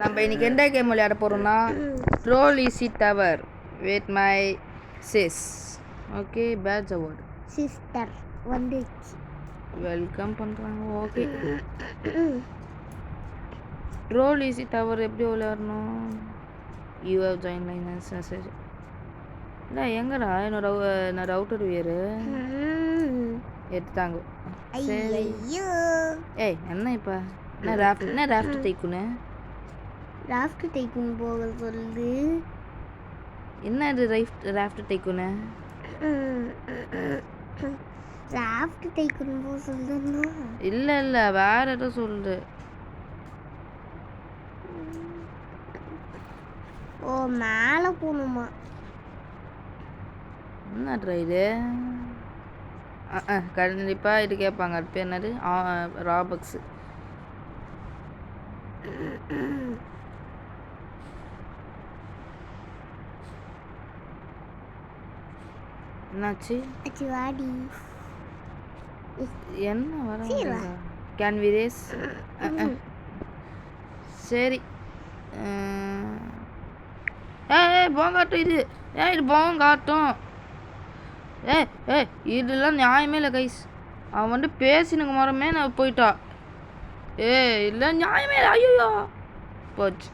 நம்ம இன்னைக்கு எந்த கேம் விளையாட போகிறோம்னா troll easy tower with my sis. Okay, badge award sister வந்துச்சு, வெல்கம் பண்ணுறாங்க. ஓகே, ட்ரோல் ஈஸி டவர் எப்படி விளையாடணும்? You have join line message. இல்லை எங்கடா என்னோட ரவுட்டர் வேறு எடுத்தாங்க. சரி, ஏய் என்ன இப்போ என்ன ராஃப்ட் தைக்குன்னு ராஃப்ட் டைக்குன் போக சொல்லு. என்ன இது ராஃப்ட் டைக்குன்னு ராஃப்ட் டைக்குன் போக சொல்லுன்னா இல்லை இல்லை வேற ஏதோ சொல்லுது. ஓ மேலே போகணுமா? என்ன இது? கண்டிப்பாக இது கேட்பாங்க. அது பேர் என்னது? ராபக்ஸு. என்னாச்சு? வாடி என்ன வர கேன் வி ரேஸ்? சரி, போங்காட்டும் இது. இது போங்காட்டும். இதெல்லாம் நியாயமே இல்லை கைஸ். அவன் வந்து பேசினுங்க மரமே நான் போயிட்டா. இல்லை நியாயமே இல்லை. ஐயோ போச்சு.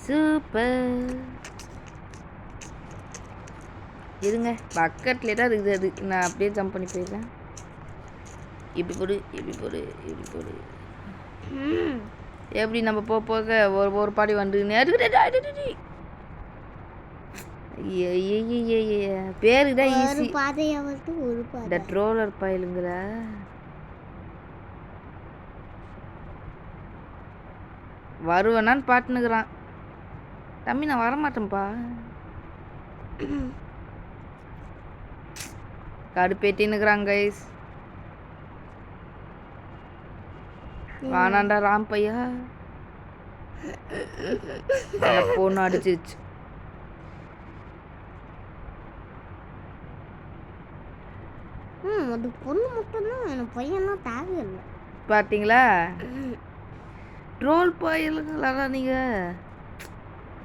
சூப்பர். இருங்க, பக்கத்துலேயே தான் இருக்குது. அது நான் அப்படியே ஜம்ப் பண்ணி போயிடுறேன். இப்படி போடு, இப்படி போடு, இப்படி போடு. எப்படி நம்ம போக ஒரு பாடி வந்து பேரு தான் ஈஸி. இந்த ட்ரோலர் பயிலுங்கிற வருவேனான்னு பாட்டுனுக்குறான். தம்பி நான் வரமாட்டேன்ப்பா. கடுப்பேட்டின்னுக்குறாங்க கைஸ். வானாண்டா ராம் பையா பொண்ணு அடிச்சிருச்சு. அது பொண்ணு மட்டும்தான், எனக்கு பையன்லாம் தேவையில்லை. பார்த்தீங்களா? ட்ரோல் பயிலுங்களா நீங்கள்?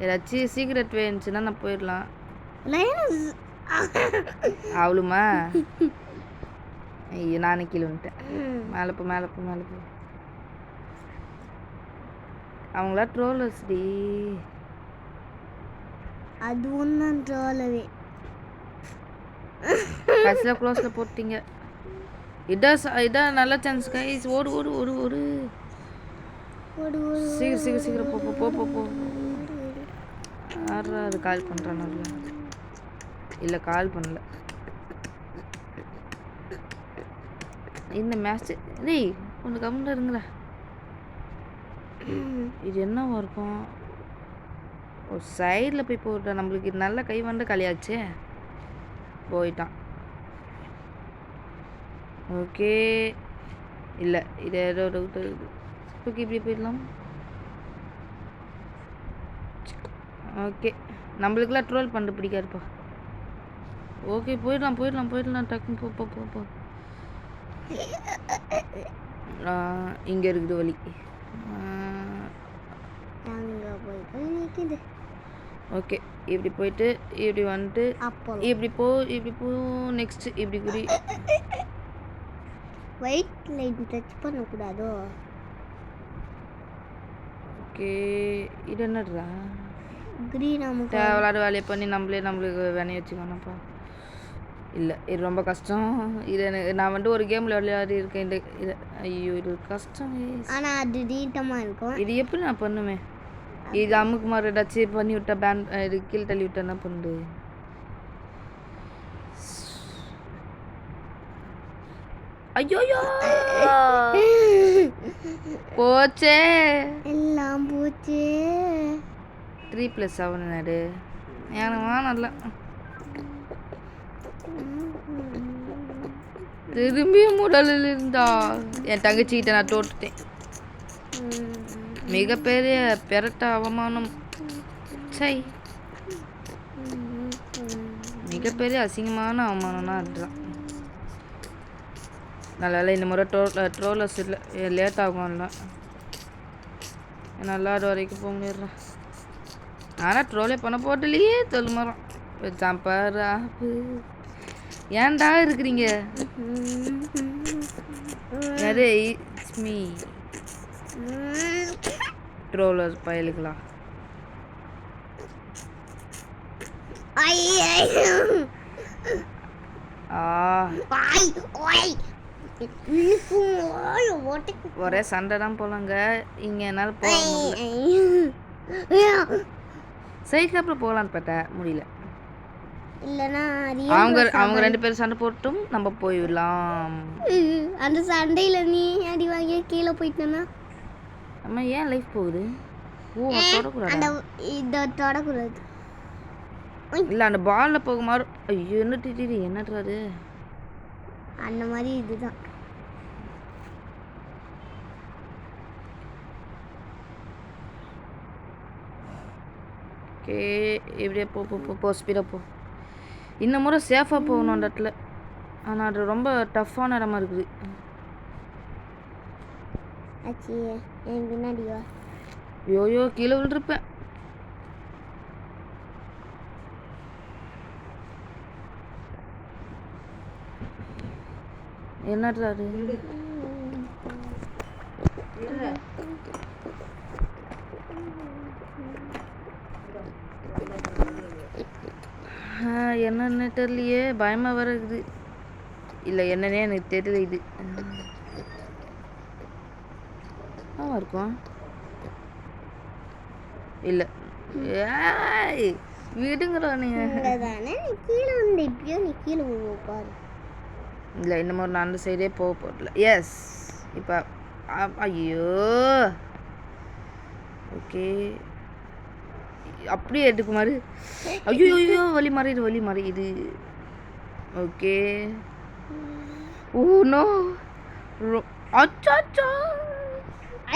ஏதாச்சும் சீக்ரெட் வேணுச்சுன்னா நான் போயிடலாம். அவளுமா? ஐயோ நானே கீழே வந்துட்டேன். மேலே போ மேலே போ மேலே போ. அவங்களா ட்ரோலர்ஸ் டி. அது ஒன்றும் ட்ரோலவே. கடைசியில் க்ளோஸில் போட்டீங்க. இதான் நல்ல சான்ஸ் கைஸ். ஓடு ஓடு ஓடு ஓடு. சீக்கிரம் சீக்கிரம் சீக்கிரம் போ போ போ போ. யாரா அது கால் பண்ணுறான்? நல்லா இல்லை கால் பண்ணல. இந்த மேட்ச் டேய் கொஞ்சம் கம்மியாக இருங்களா. இது என்னவா இருக்கும்? ஒரு சைடில் போய் போட்டா நம்மளுக்கு இது நல்ல கை வந்து களியாச்சே. போயிட்டான். ஓகே, இல்லை இது ஏதோ டவுட் இருக்குது. ஓகே இப்படி போயிடலாம். ஓகே, நம்மளுக்கெல்லாம் ட்ரோல் பண்ணிட்டு பிடிக்காதுப்பா. ஓகே போயிடலாம் போயிடலாம் போயிடலாம். டக்குன்னு போ போ போ. இங்கே இருக்குது வழி. ஓகே இப்படி போயிட்டு இப்படி வந்துட்டு இப்படி போ இப்படி போ. நெக்ஸ்ட் இப்படி குறி. ஒயிட் லைன் டச் பண்ணக்கூடாதோ? ஓகே இது என்னடா? கிரீன். தேவையில்லாத வேலையை பண்ணி நம்மளுக்கு வேணையை வச்சுக்கோனப்பா. இல்லை இது ரொம்ப கஷ்டம். இது எனக்கு நான் வந்துட்டு ஒரு கேமில் விளையாடி இருக்கேன். இந்த இது ஐயோ இது கஷ்டம். ஆனால் அது நீட்டமாக இருக்கும். இது எப்படி நான் பண்ணுவேன்? இது அம்முக்கு மாதிரி ஏதாச்சும் பண்ணி விட்டா பேண்ட் இது கீழே தள்ளி விட்டா என்ன பண்ணுது? ஐயோயோ போச்சே, எல்லாம் போச்சே. 3+7 நடு ஏனமா நல்லா. திரும்பியும் உடலில் இருந்தா என் தங்கச்சிக்கிட்ட நான் தோட்டுட்டேன். மிகப்பெரிய பெரட்ட அவமானம். சை, மிகப்பெரிய அசிங்கமான அவமானம்னா அதுதான். நல்ல வேலை இந்த முறை ட்ரோலர்ஸ் இல்லை, லேட் ஆகும்ல. நல்லா அது வரைக்கும் போக முடியல. ஆனால் ட்ரோலே பண்ண போட்டலையே தொல் மரம் ஜம்பர் ஆப்பு. ஏன்டா இருக்கிறீங்க? நிறைய இட்ஸ் மீ ட்ரோலர் பயலுங்களா. ஒரே சண்டை தான் போலங்க இங்க. என்னால் போக முடியல. சைக்கிள் போகலான்னு பார்த்தேன், முடியல. இல்லனா அவங்க 2 பேரும் சண்டை போட்டும் நம்ம போயிடலாம். அந்த சண்டையில நீ அடி வாங்கி கீழே போயிட்டனா அம்மா ஏன் லைஃப் போகுது? ஓ தொடக்கூடாது. அந்த இத தொடக்கூடாது. இல்ல அந்த பால்ல போகுமாறு. ஐயோ என்ன டிடி என்னது அந்த மாதிரி இதுதான். ஓகே இப்படியே போ ஸ்பீடாக போ. இந்த முறை சேஃபாக போகணும் அந்த இடத்துல. ஆனால் அது ரொம்ப டஃப்பான இடமா இருக்குது. ஆச்சி என் பின்னாடியா? யோயோ கீழே விழுந்திருப்பேன். என்னடா அது? என்னன்னு தெரியலையே, பயமா வர இருக்குது. இல்லை என்னன்னே எனக்கு தெரியல. இது இருக்கும் இல்லை. விடுங்கடா நீங்க. கீழே வந்து இப்பயோ நீ கீழே பாரு. இல்லை இந்த மாதிரி நான் அந்த சைடே போக போடல. எஸ் இப்போ ஐயோ ஓகே அப்படியே எடுக்கு மாதிரி. ஐயோ ஐயோ வலி மாறி இது. ஓகே ஓ நோ அச்சா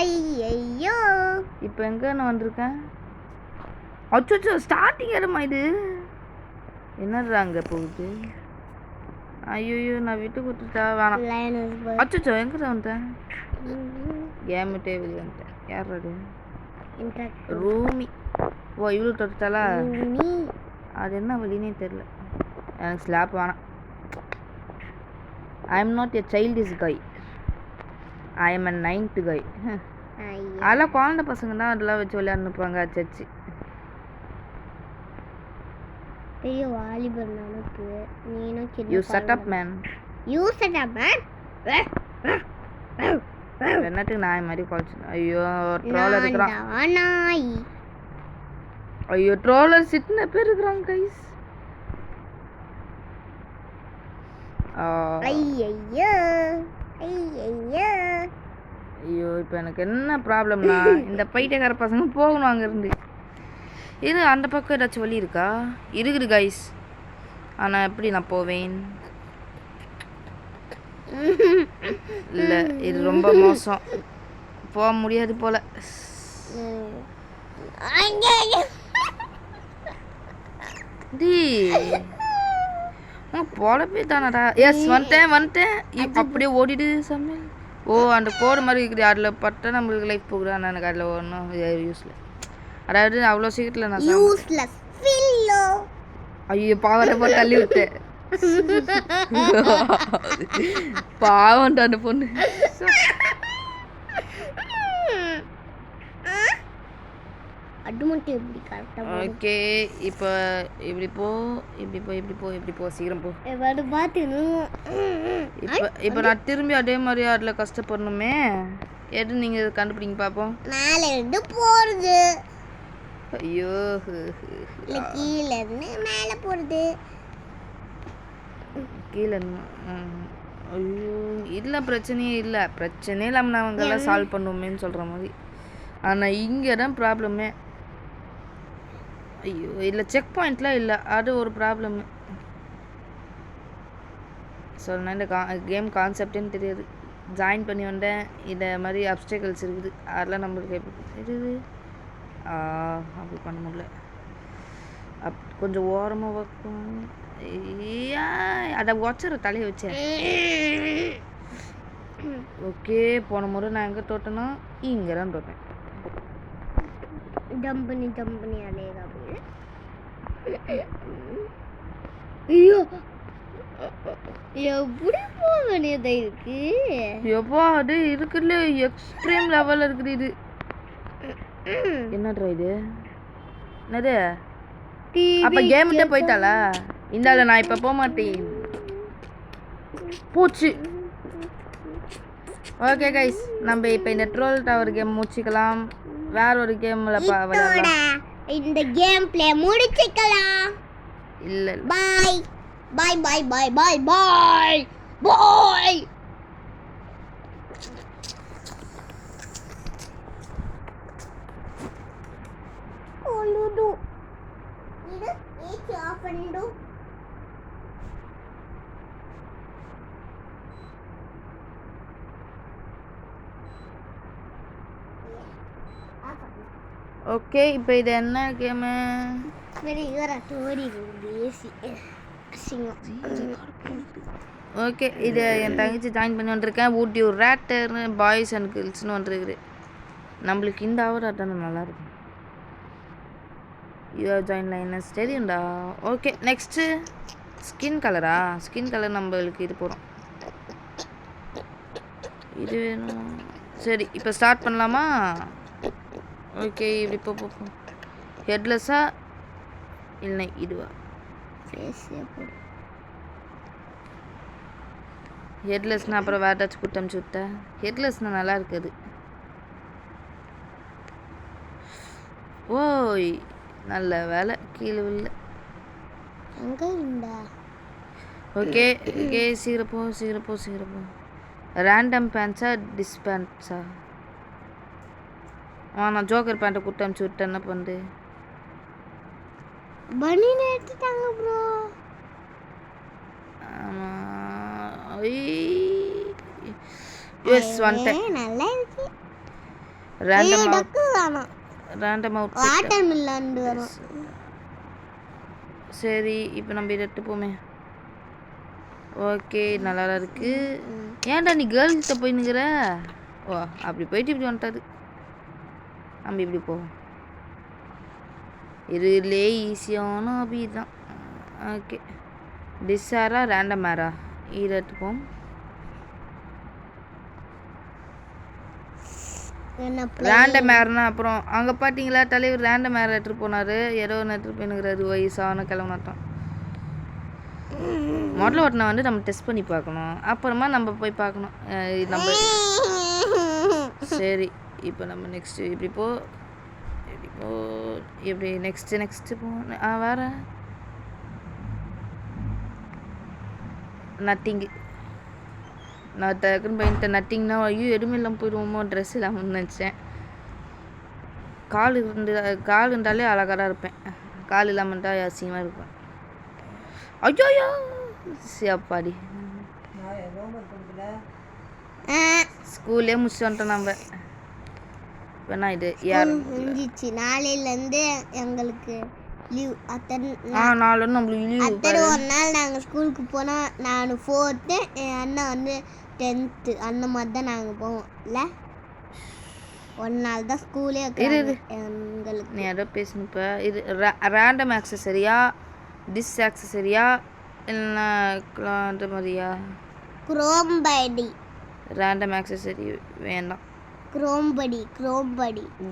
ஐயோ இப்போ எங்கே நான் வந்திருக்கேன்? அச்சோ ஸ்டார்டிங் இடமா இது? என்னடா அங்கே போகுது? ஐயோ நான் விட்டு கொடுத்துட்டா வேணாம். அச்சோ எங்கே வந்துட்டேன்? கேமிட்டே வெளியே வந்துட்டேன். யார் அது? ரூமி. ஓ இவ்வளோ தொட்டாலா? அது என்ன வழினே தெரில எனக்கு. ஸ்லாப் வேணாம். I am not a childish guy. I am a 9th கை. அதெல்லாம் குழந்தை பசங்க தான் அதெல்லாம் வச்சு விளையாண்டுப்பாங்க. சர்ச்சு பெரிய வாலிபர் நமக்கு. நீனும் சின்ன. You set up man. என்னத்துக்கு நாய் மாதிரி குறைச்சு? ஐயோ ட்ரோலர் இருக்கிறான். ஐயோ ட்ரோலர் சின்ன பேர் இருக்கிறாங்க கைஸ். ஐயோ இப்போ எனக்கு என்ன ப்ராப்ளம்னா இந்த பைத்தியக்கார பசங்க போகணும் அங்கேருந்து. இது அந்த பக்கம் ஏதாச்சும் வழி இருக்கா? இருக்குது கைஸ். ஆனால் எப்படி நான் போவேன்? இல்லை இது ரொம்ப மோசம், போக முடியாது போல. பொழப்பே தானடா. எஸ் வந்துட்டேன். அப்படியே ஓடிடு சமையல். ஓ அந்த கோடு மாதிரி இருக்குது, அதில் பட்டா நம்மளுக்கு லைஃப் போகுது. எனக்கு அதில் ஒன்றும் யூஸ்ல. அதாவது அவ்வளோ சீக்கிரத்தில் நான் யூஸ்லெஸ். ஐயோ பாவரை போட்டு தள்ளி விட்டேன். பாவம்டா அந்த பொண்ணு. ஓகே இப்போ இப்படி போ சீக்கிரம் போ. இப்போ நான் திரும்பி அதே மாதிரி அதில் கஷ்டப்படணுமே. எது நீங்கள் கண்டுபிடிங்க பார்ப்போம். மேலே இருந்து போகிறது. ஐயோ கீழே இருந்து மேலே போகிறது. கீழே ஐயோ இதெல்லாம் பிரச்சனையே இல்லை. பிரச்சனையே இல்லாமல் நான் அவங்கெல்லாம் சால்வ் பண்ணுவோமேன்னு சொல்கிற மாதிரி. ஆனால் இங்கே தான் ப்ராப்ளமே. ஐயோ இல்லை செக் பாயிண்ட்லாம் இல்லை, அது ஒரு ப்ராப்ளம்மு. சொன்னால் இந்த கேம் கான்செப்டுன்னு தெரியாது. ஜாயின் பண்ணி வந்தேன். இந்த மாதிரி அப்டேக்கல்ஸ் இருக்குது, அதெல்லாம் நம்மளுக்கு எப்படி அப்படி பண்ண முடியல. கொஞ்சம் ஓரமாக வைக்கும். அதை உடச்சிட தலையை வச்சேன். ஓகே போன முறை நான் எங்கே தோட்டேன்னா இங்கே தான் தோட்டேன். ஜம்ப் பண்ணி அலையதா போய். ஐயோ எப்படி போக வேண்டியதா இருக்கு? எப்பா அது இருக்குல்ல எக்ஸ்ட்ரீம் லெவல்ல இருக்குது இது. என்னடா இது? என்னது? அப்ப கேம் கிட்ட போய்ட்டாளா? இந்தால நான் இப்ப போக மாட்டேன். போச்சு. ஓகே கைஸ், நம்ம இப்போ இந்த ட்ரோல் டவர் கேம் முடிச்சுக்கலாம். வேற ஒரு கேம்ல விளையாடலாம். இந்த கேம் ப்ளே முடிச்சுக்கலாம். இல்ல bye bye bye bye bye bye bye. ஓலுது இது ஏசி ஆஃப் பண்ணிடு. ஓகே, இப்போ இது என்ன game? Very good story AC okay, இது என் தங்கச்சி ஜாயின் பண்ணி வந்திருக்கேன். ஊட் யூ ரேட்டர்னு பாய்ஸ் அண்ட் கேர்ள்ஸ்னு வந்துருக்குது. நம்மளுக்கு இந்த அவர் அதான் நல்லாயிருக்கும். யூஆர் ஜாயின் லைனஸ் தெரியும்டா. ஓகே, நெக்ஸ்ட்டு ஸ்கின் கலரா? ஸ்கின் கலர் நம்மளுக்கு இது போகிறோம். இது வேணும். சரி, இப்போ ஸ்டார்ட் பண்ணலாமா? ஓகே, இப்படி போ. ஹெட்லெஸ்ஸா இல்லை இதுவா? ஹெட்லெஸ்னா அப்புறம் வேறு ஏதாச்சும் கொடுத்து அமுச்சு விட்டேன். ஹெட்லெஸ்னால் நல்லா இருக்குது. ஓய், நல்ல வேலை கீழே இல்லை. ஓகே ஓகே, சீக்கிரம் போ. ரேண்டம் பேண்ட்ஸா டிஸ்பேண்ட்ஸா? நான் ஜோக்கர் பேண்ட்டை கொடுத்து அமுச்சு விட்டேன். என்ன பண்ணுது? பனியன் எடுத்துட்டாங்க ப்ரோ. எஸ் வந்துட்டேன். நல்லா இருக்கு. ரேண்டம் அவுட் வாட்டர் மில்லன் வரும். சரி, இப்போ நம்ம இதை எடுத்துப்போமே. ஓகே, நல்லா இருக்கு. ஏன்டா நீ கேர்ள்கிட்ட போய் நிற்கிற? ஓ, அப்படி போயிட்டு இப்படி வந்துட்டாது. நம்ம இப்படி போவோம். இதுலே ஈஸியான அபி தான். ஓகே, டிஸ்ஸாரா ரேண்டம் மேரா? இதை எடுத்துப்போம். ரேண்டம் மேர்னா அப்புறம் அங்கே பார்த்தீங்களா தலைவர் ரேண்டம் மேர் எடுத்துகிட்டு போனார். ஏதோ ஒன்று எடுத்துகிட்டு போயினுங்கிறாரு வயசான கிளம்புனாட்டம். மாடல் ஓட்டனை வந்து நம்ம டெஸ்ட் பண்ணி பார்க்கணும். அப்புறமா நம்ம போய் பார்க்கணும் நம்ம. சரி, இப்போ நம்ம நெக்ஸ்ட்டு இப்படி போ. எப்படி நெக்ஸ்ட்டு போ. வேறு நட்டிங்கு. நான் டக்குன்னு பயன்ட்ட நட்டிங்னா ஐயோ எதுவுமே இல்லாமல் போயிடுவோமோ, ட்ரெஸ் இல்லாமல் நினச்சேன். கால் இருந்தாலே அழகாக தான் இருப்பேன். கால் இல்லாமல்ட்டா அசிங்கமாக இருப்பேன். ஐயோ சியாப்பாடி, ஸ்கூல்லே முடிச்சு வந்துட்டோம் நம்ம. வேணா இது யார் முடிஞ்சிச்சு. நாளையிலேருந்து எங்களுக்கு லீவ். நாளைக்கு நம்மளுக்கு லீவ். அத்தனை ஒரு நாள் நாங்கள் ஸ்கூலுக்கு போனால் நான் 4th, என் அண்ணன் வந்து 10th. அந்த மாதிரி தான் நாங்கள் போவோம். இல்லை, ஒரு நாள் தான் ஸ்கூலே எங்களுக்கு. நீ யாரோ பேசணுப்ப. இது ரேண்டம் ஆக்சஸரியா டிஸ் ஆக்சஸரியா இல்லைன்னா கிளாண்ட் மாதிரியா? குரோம்படி. ரேண்டம் ஆக்சஸரி வேண்டாம். குரோம்படி.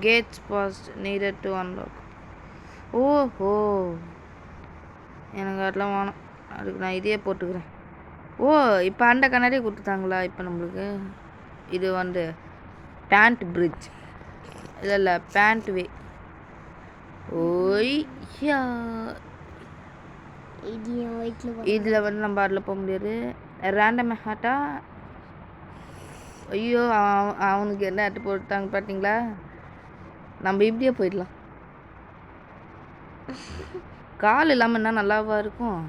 Gates pass needed to unlock. ஓஹோ, எனக்கு அதெல்லாம் வேணும். அதுக்கு நான் இதையே போட்டுக்கிறேன். ஓ, இப்போ அந்த கண்ணாடியே கொடுத்துட்டாங்களா இப்போ நம்மளுக்கு? இது வந்து பேண்ட் பிரிட்ஜ் இல்லை பேண்ட் வே. ஓய் யா, இதில் வந்து நம்ம அதில் போக முடியாது. ரேண்டம் ஹாட்டா? ஐயோ, அவனுக்கு என்ன ஆட்டு போட்டாங்க பார்த்தீங்களா? நம்ம இப்படியே போயிடலாம். கால் இல்லாமல் என்ன நல்லாவா இருக்கும்?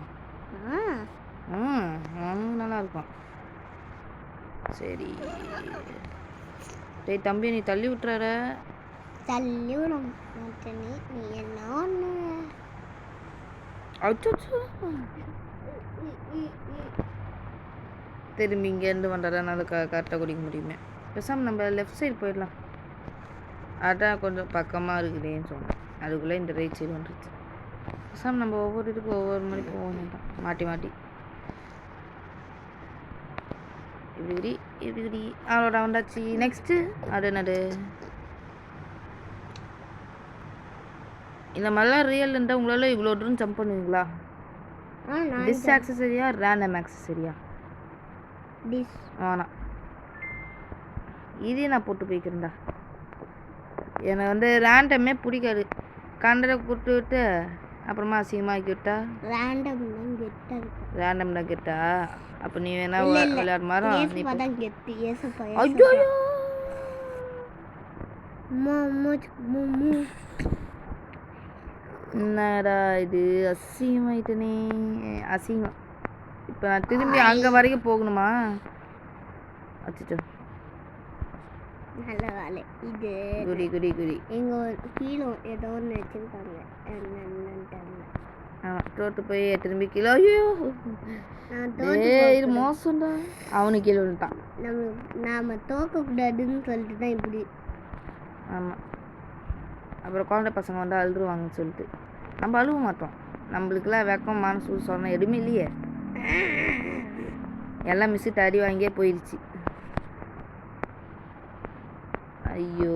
நல்லா இருக்கும். சரி டேய் தம்பி, நீ தள்ளி விட்டுறார. தள்ளி விட மாட்டேன். நீ என்ன ஒன்று? அச்சோ, திரும்பி இங்கேருந்து வந்தால் நல்லா கரெக்டாக குடிக்க முடியுமே. பேசாமல் நம்ம லெஃப்ட் சைடு போயிடலாம். அதான் கொஞ்சம் பக்கமாக இருக்குதேன்னு சொன்னேன். அதுக்குள்ளே இந்த ரைட் சைடு வந்துருச்சு. சார் நம்ம ஒவ்வொரு இதுக்கு ஒவ்வொரு மணி போகணும் தான் மாட்டி மாட்டி. இப்படி இப்படி அவ்வளோட வந்தாச்சு. நெக்ஸ்ட்டு அது என்னது? இந்த மாதிரிலாம் ரியல் இருந்தால் உங்களால் இவ்வளோ தூரம் ஜம்ப் பண்ணுவீங்களா? டிஸ் ஆக்சஸரியா ரேண்டம் ஆக்சஸரியா? டிஸ். வேணாம், இதே நான் போட்டு போய்க்கிறேன்டா. எனக்கு வந்து ரேண்டமே பிடிக்காது. கண்டரை போட்டு விட்டு அப்புறமா அசிங்கமாக்கி விட்டா ரேண்டம் தான் கெட்டா இருக்கு. ரேண்டம் தான் கெட்டா. அப்போ நீ வேணா விளையாட மாதிரி ஏசப்பா தான் கெட்டு. ஏசப்பா. ஐயோ என்னடா இது அசிங்கமாயிட்டனே, அசிங்கம். இப்போ நான் திரும்பி அங்கே வரைக்கும் போகணுமா? அச்சோ நல்ல வேலை இது. குடி குடி குடி. எங்கள் கீழே ஏதோ ஒன்று வச்சுருக்காங்க. என்னன்னு தெரியல. தோற்று போய் திரும்பி கீழே. ஐயோ இது மோசம்டா. அவனுக்கு கீழே விழுட்டான். நாம் தோக்கக்கூடாதுன்னு சொல்லிட்டு தான் இப்படி. ஆமாம், அப்புறம் குழந்தை பசங்க வந்து அழுதுருவாங்கன்னு சொல்லிட்டு நம்ம அழுவ மாட்டோம். நம்மளுக்குலாம் வெக்கம் மனசு சொன்னால் எதுவுமே இல்லையே. எல்லாம் மிஸ்ஸிட்டு அடி வாங்கியே போயிடுச்சு. ஐயோ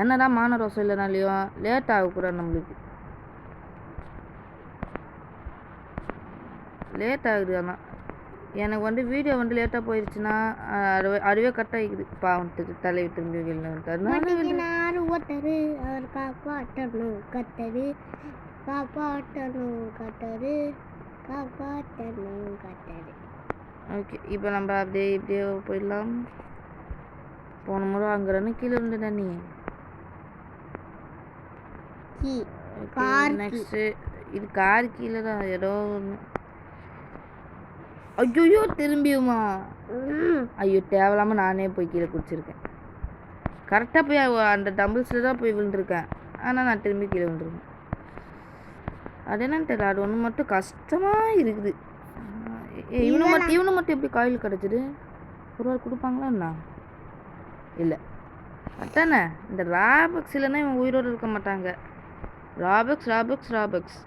என்னடா மான ரோசம் இல்லைனாலையும் லேட் ஆகக்கூடாது. நம்மளுக்கு லேட் ஆகுது. ஆனால் எனக்கு வந்து வீடியோ வந்து லேட்டாக போயிடுச்சுன்னா அதுவே கட் ஆகிக்குது. பாவத்துக்கு தலையை திரும்பி ஒருத்தர் அவர் காப்பாற்றணும் கத்தரு, காப்பாற்றணும் கத்தரு, காப்பாற்றணும் கத்தரு. ஓகே, இப்போ நம்ம அப்படியே இப்படியே போயிடலாம். போன முறை அங்கே கீழே இருந்துடா நீ. நெக்ஸ்ட்டு இது கார் கீழே தான் ஏதோ ஒன்று. ஐயோ திரும்பியுமா? ஐயோ தேவையில்லாமல் நானே போய் கீழே குடிச்சிருக்கேன். கரெக்டாக போய் அந்த டம்பிள்ஸில் தான் போய் விழுந்துருக்கேன். ஆனால் நான் திரும்பி கீழே விழுந்துருக்கேன். அது என்னன்னு தெரியல. அது ஒன்று மட்டும் கஷ்டமாக இருக்குது. இவனு மட்டும் எப்படி காயில் கிடச்சிது? ஒரு வாரம் கொடுப்பாங்களா என்ன? இல்லை அதானே, இந்த ராபக்ஸ் இல்லைன்னா இவன் உயிரோடு இருக்க மாட்டாங்க. ராபக்ஸ் ராபக்ஸ் ராபக்ஸ்.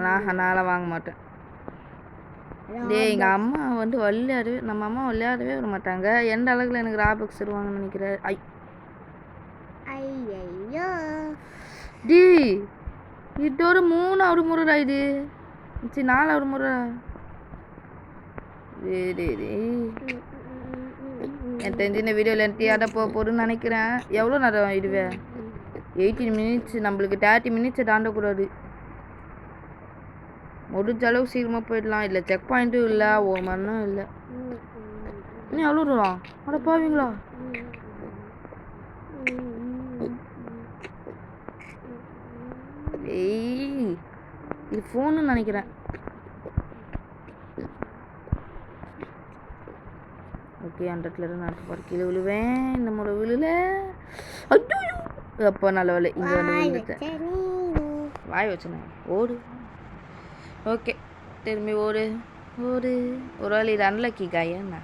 நான்லாம் வாங்க மாட்டேன். எங்கள் அம்மா வந்து விளையாடவே, நம்ம அம்மா விளையாடவே விட மாட்டாங்க. எந்த அளவுக்கு எனக்கு ராபக்ஸ் தருவாங்கன்னு நினைக்கிறேன். ஐயோ டி இதோட 3வது முறைடா இது. சரி 4வது முறை. என் தெரிஞ்சு இந்த வீடியோ லென்த்தியாக போகுதுன்னு நினைக்கிறேன். எவ்வளோ நேரம் இதுவே? 18 மினிட்ஸ். நம்மளுக்கு 30 மினிட்ஸை தாண்டக்கூடாது. முடிஞ்ச அளவுக்கு சீக்கிரமாக போயிடலாம். இல்லை செக் பாயிண்ட்டும் இல்லை, 1 மணி நேரம் இல்லை. இன்னும் எவ்வளோ தூரம்? அட பாவீங்களா? ஏய் இது ஃபோனுன்னு நினைக்கிறேன். ஓகே 100லேருந்து நான் கீழே விழுவேன். இந்த முறை விழுல. ஐயோ அப்போ நல்ல வேலை இங்கே வந்து விழுந்துட்டேன். வாய் வச்சுனேன். ஓடு. ஓகே திரும்பி ஓடு ஓடு. ஒரு வேலை இது அன்லக்கி காயண்ணா.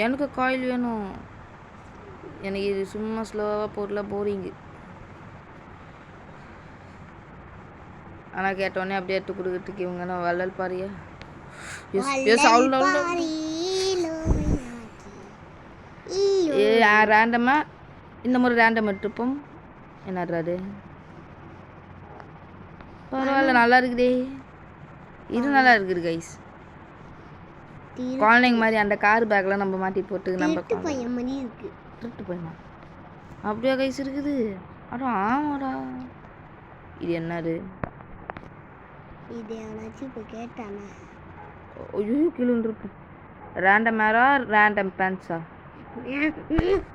எனக்கு காயில் வேணும். எனக்கு இது சும்மா ஸ்லோவாக போடல, போரிங்கு. ஆனால் கேட்டோடனே அப்படியே எடுத்து கொடுக்கறதுக்கு இவங்கன்னா வள்ளல் பாரியா. ரேண்டமாக இந்த முறை ரேண்டம் எடுத்துப்போம். என்னது பரவாயில்ல, நல்லா இருக்குதே. இது நல்லா இருக்குது கைஸ். குழந்தைங்க மாதிரி அந்த கார் பேக்லாம் நம்ம மாட்டி போட்டு நம்ம திருட்டு போயமா அப்படியே கைஸ் இருக்குது. அடா ஆமாடா. இது என்னது? இது யாராச்சும் இப்போ கேட்டானா? ஐயோ கீழே வந்துருப்பேன். ரேண்டம் மேரா ரேண்டம் பேன்ஸா?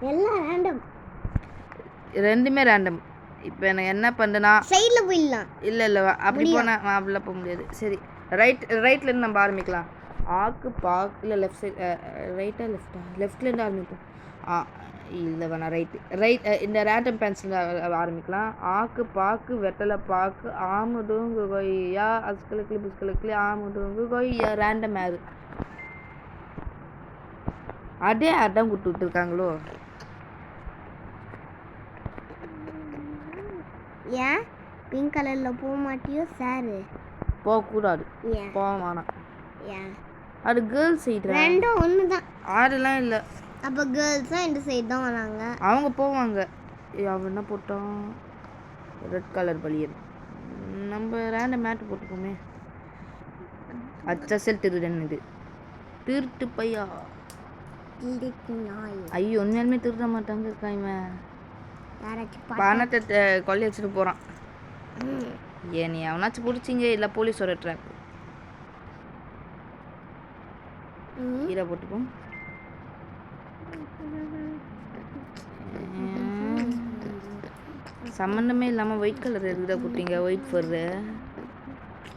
எல்லாம் ரேண்டம், ரெண்டுமே ரேண்டம். இப்போ எனக்கு என்ன பண்ணுனா சைடில் போயிடலாம். இல்லை அப்படி போனால் அப்படிலாம் போக முடியாது. சரி ரைட்லேருந்து நம்ம ஆரம்பிக்கலாம். ஆக்கு பாக்கு இல்லை லெஃப்ட் சைடு ரைட்டா லெஃப்டா? லெஃப்ட்லேருந்து ஆரம்பிப்போம். இல்லை வேணாம் இந்த ரேண்டம் பென்சில் ஆரம்பிக்கலாம். ஆக்கு பாக்கு வெத்தலை பாக்கு ஆமுடுங்கு கொய்யா அஸ்கலுக்கு புஸ்கலுக்கு ஆமுடுங்கு கொய்யா ரேண்டம் ஆறு அதே அடம் கொடுத்து விட்டுருக்காங்களோ. ஏன் பிங்க் கலரில் போக மாட்டியோ சாரு? போகக்கூடாது, ஏன் போக வேணாம். ஏன் அது கேர்ள்ஸ் சைடு. ரெண்டும் ஒன்று தான். ஆறுலாம் இல்லை. அப்போ கேர்ள்ஸும் இந்த சைடு தான் வராங்க. அவங்க போவாங்க. அவன் என்ன போட்டான்? ரெட் கலர் பலியன். நம்ம ரேண்டம் மேட்டு போட்டுக்கோமே. அச்சல் திருடன் இது. திருட்டு பையா. ஐயோ உண்மையாலுமே திருட மாட்டாங்க இருக்காய்வன். பணத்தை கொள்ளை வச்சுட்டு போகிறான். ஏன் நீ அவனாச்சும் பிடிச்சிங்க இல்லை போலீஸோட ட்ராப். இதை போட்டுப்போம். சம்மந்தமே இல்லாமல் ஒயிட் கலர் இருக்குதா குட்டிங்க? ஒயிட் ஃபர்ரு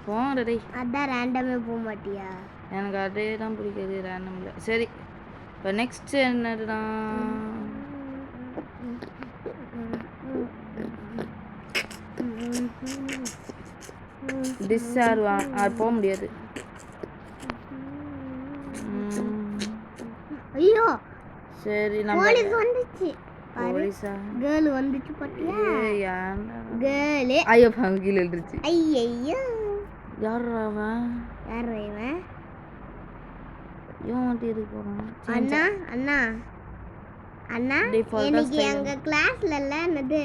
போடே. அதான் ரேண்டமே போக மாட்டியா? எனக்கு அதே தான் பிடிக்காது ரேண்டமில். சரி இப்போ நெக்ஸ்ட் என்னதுதான்? டிஸ்சார் போக முடியாது. ஐயோ சரி நம்ம போலீஸ் வந்துச்சு. போலீஸா? கேர்ள் வந்துச்சு பாத்தியா? கேர்ள். ஐயோ பாவம் கீழே எழுந்துருச்சு. ஐயோ யாரா அவன்? யார் இவன்? இவன் மட்டும் எதுக்கு போகிறான்? அண்ணா அண்ணா அண்ணா இன்னைக்கு எங்கள் கிளாஸ்லல என்னது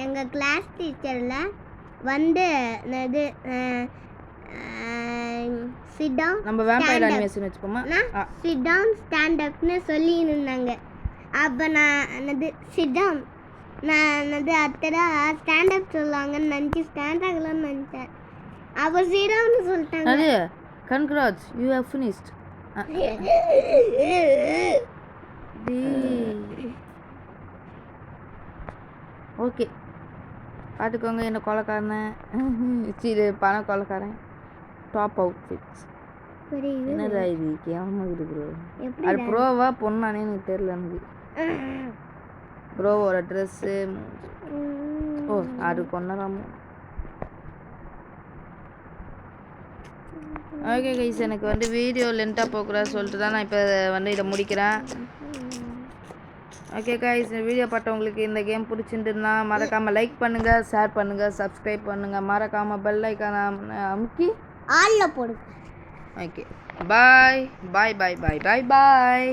எங்கள் கிளாஸ் டீச்சரில் வந்து என்னது சிட் டவுன் நம்ம வேம்பயர் அனிமேஷன் வச்சுப்போமா? சிட் டவுன் ஸ்டாண்ட் அப்னு சொல்லின்னு இருந்தாங்க. அப்போ நான் என்னது சிட் டவுன் நான் என்னது அத்தடா ஸ்டாண்ட் அப் சொல்லுவாங்கன்னு நினச்சி ஸ்டாண்ட் ஆகலாம்னு நினச்சேன். அப்போ சிட் டவுன்னு சொல்லிட்டாங்க. அது congrats you have finished. Okay பார்த்துக்கோங்க என்ன கொலைக்காரனை. சரி பணம் கொலைக்காரன். டாப் அவுட்ஃபிட்ஸ் என்னடா இது கேவலமாக இருக்குது. அது ப்ரோவா பொண்ணானே எனக்கு தெரியல. எனக்கு ப்ரோவோட ட்ரெஸ்ஸு. ஓ அது கொண்டராமோ. ஓகே கைஸ் எனக்கு வந்து வீடியோ லென்த்தாக போகக்கூடாது சொல்லிட்டு தான் நான் இப்போ வந்து இதை முடிக்கிறேன். ஓகே கைஸ் இந்த வீடியோ பார்த்தவங்களுக்கு இந்த கேம் பிடிச்சிருந்துன்னா மறக்காமல் லைக் பண்ணுங்கள், ஷேர் பண்ணுங்கள், சப்ஸ்கிரைப் பண்ணுங்கள், மறக்காமல் பெல் ஐக்கான அமுக்கி ஆல்ல போடுங்க. ஓகே பாய் பாய் பாய் பாய் பாய் பாய்.